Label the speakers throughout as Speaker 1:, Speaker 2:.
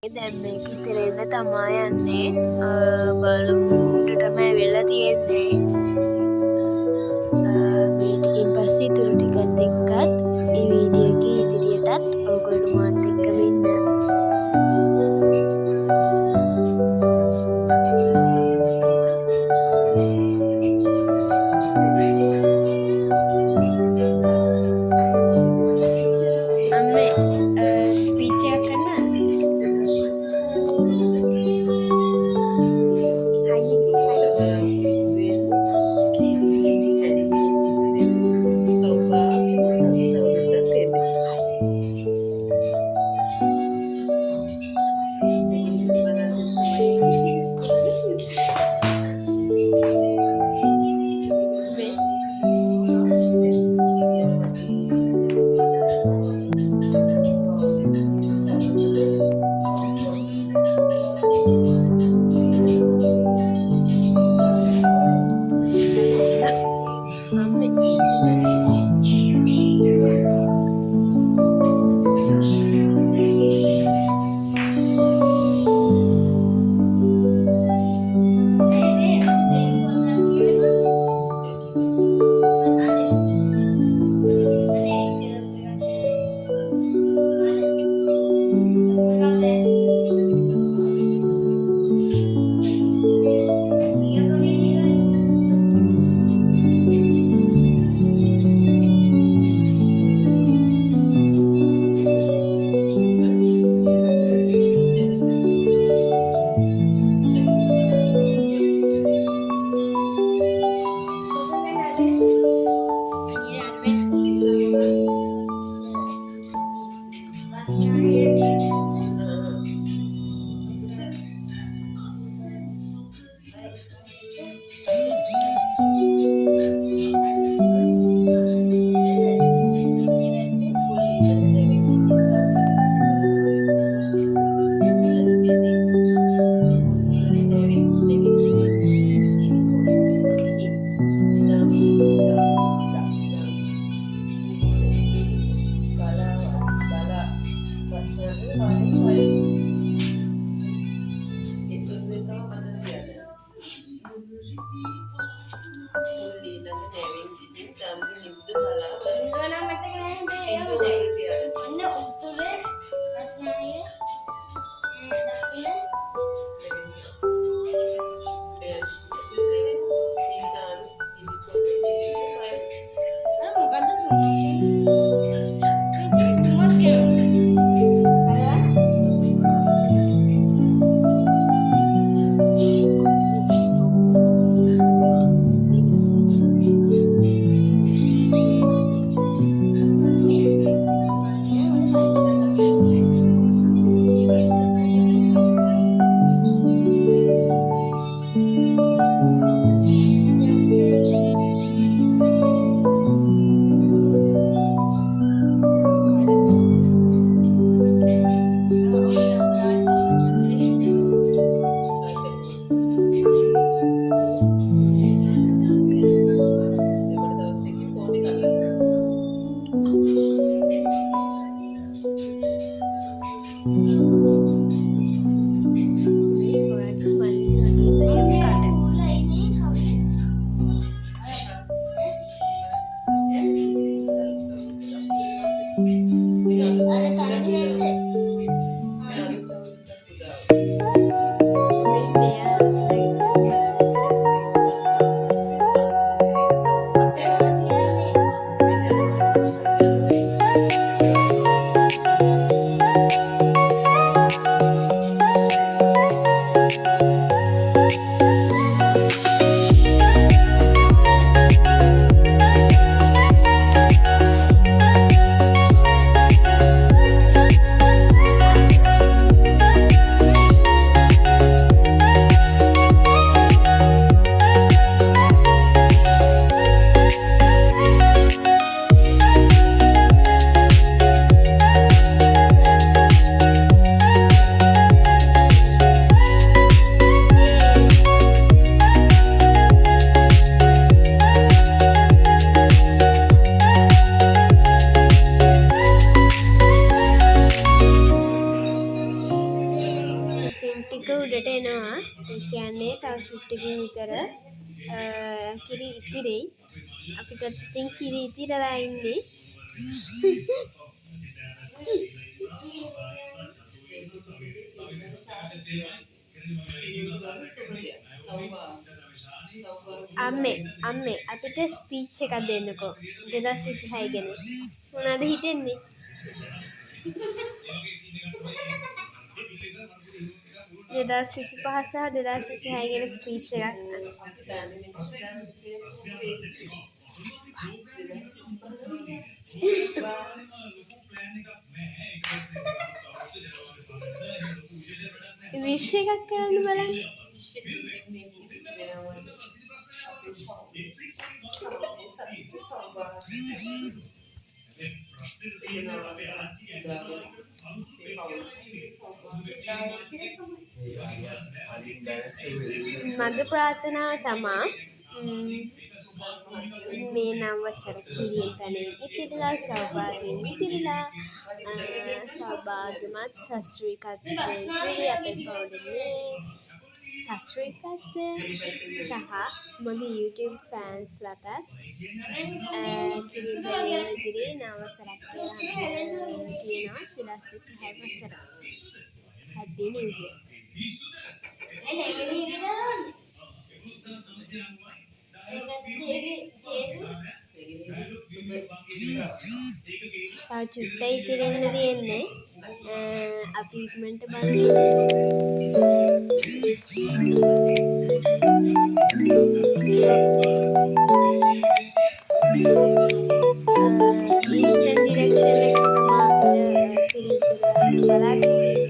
Speaker 1: දැන් මේක ඉතිරෙන්න තමයි යන්නේ. බලමු උඩටම ඇවිල්ලා තියෙන්නේ. මේ ටිකෙන් පස්සේ ඉතුරු ටිකත් එක්කත් මේ වීඩියෝ එකේ ඉදිරියටත් ඔයගොල්ලෝ මාත් එක්කම ඉන්න. ටික උඩට එනවා. ඒ කියන්නේ තව චුට්ටකින් විතර කිරි ඉතිරෙයි. අපිට ඉතින් කිරි ඉතිරලා ඉන්නේ. අම්මේ අපිට ස්පීච් එකක් දෙන්නකෝ 2026 ගැන. මොනවද හිතෙන්නේ? 2025 සහ 2026 ගැන ස්පීච් එකක්. විශ් එකක් කරන්න බලන්න. මගේ ප්‍රාර්ථනාව තමා මේ නම් වසර කිරියෙන් පැනයෙන් ඉතිරිලා සෞභාගයෙන් ඉතිරිලා සෞභාග්‍යමත් ශාස්ත්‍රීයත්වයෙන් පිරි අපේ පවුලේ ශාස්ත්‍රීයත්වය සහ මගේ YouTube ෆෑන්ස්ලට කිරියෙන් පැනයෙන් ඉදිරියේ නව වසරක් කියලා තියෙනවා 2026 වසර. Happy New Year. චුට්ටයි ඉතිරෙන්න තියෙන්නේ. අපි ඉක්මනට බලමු. ඊස්ටර්න් ඩිරෙක්ෂන් එක තමයි බලාගෙන ඉන්නේ.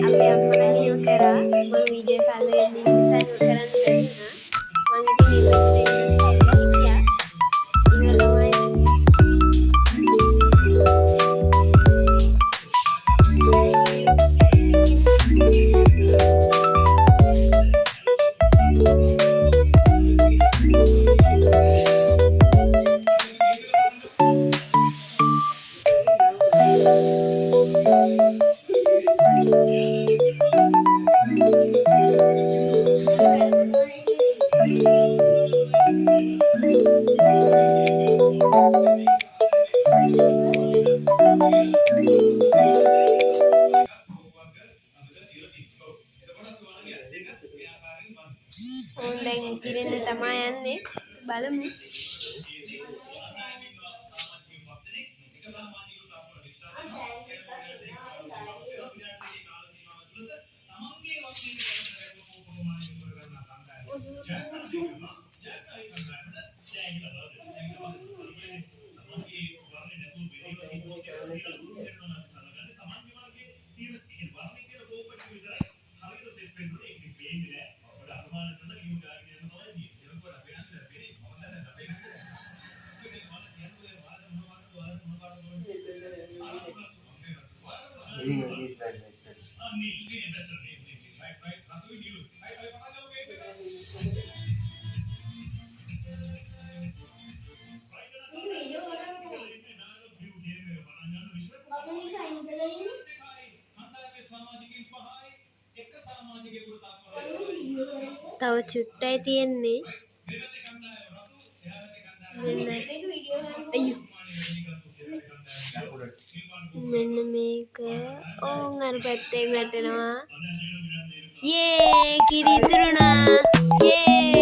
Speaker 1: අපි අම්මලා නියම කරා මම වීඩියෝ කාල් එකකින් ඉන්න කරන්න දෙන්නා. මම ඉතින් දැන් ඉතිරෙන්න තමයි යන්නේ. බලමු. තව චුට්ටයි තියෙන්නේ. මෙන්න මේක ඕන් අර පැත්තෙන් වැටෙනවා. යේ කිරි ඉතුරුනා. යේ